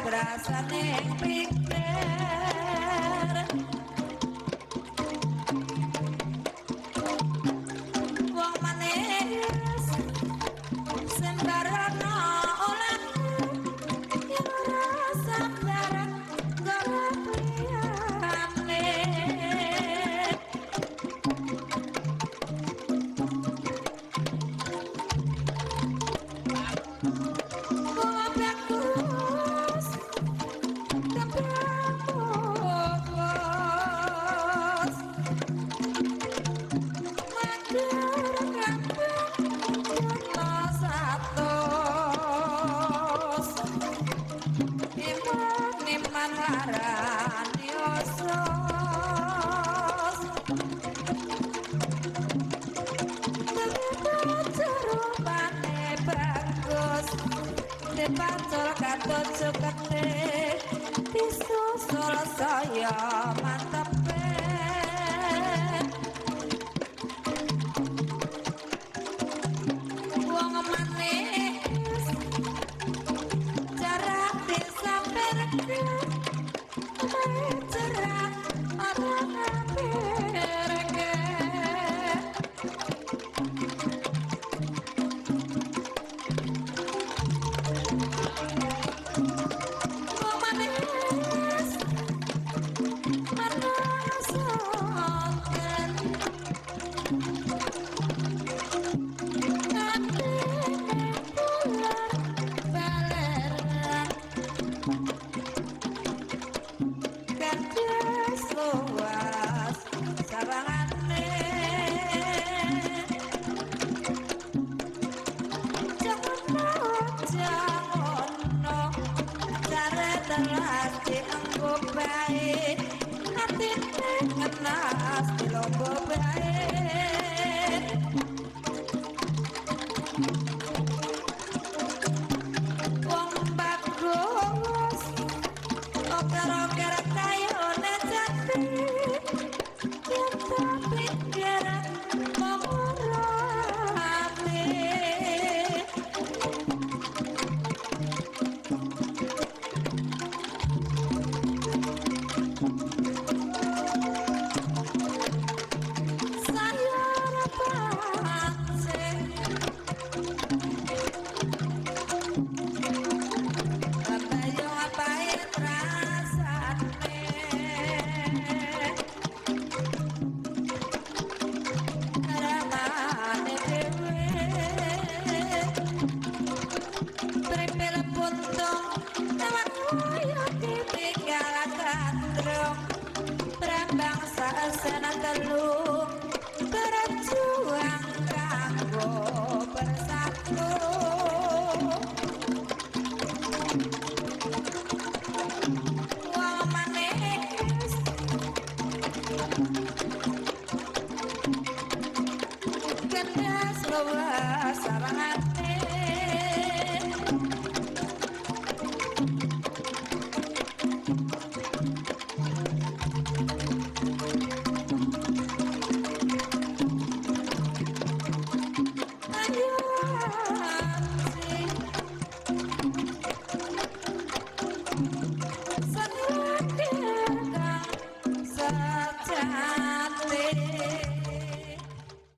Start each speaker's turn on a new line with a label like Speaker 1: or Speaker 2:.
Speaker 1: Rasane pikir wong manis sembarana oleh yang rasa barang golek Pacol katut sukete disusul saya mantepe wong manis jarak disamperke jarak orang ngampirke baik hati ngenas di lombo baik wong bagus oker-oker kayo nejati yang tak pikir mengurati bangsa senang telu berjuang kanggo bersatu wong manis gendas luas sarang hati Thank you.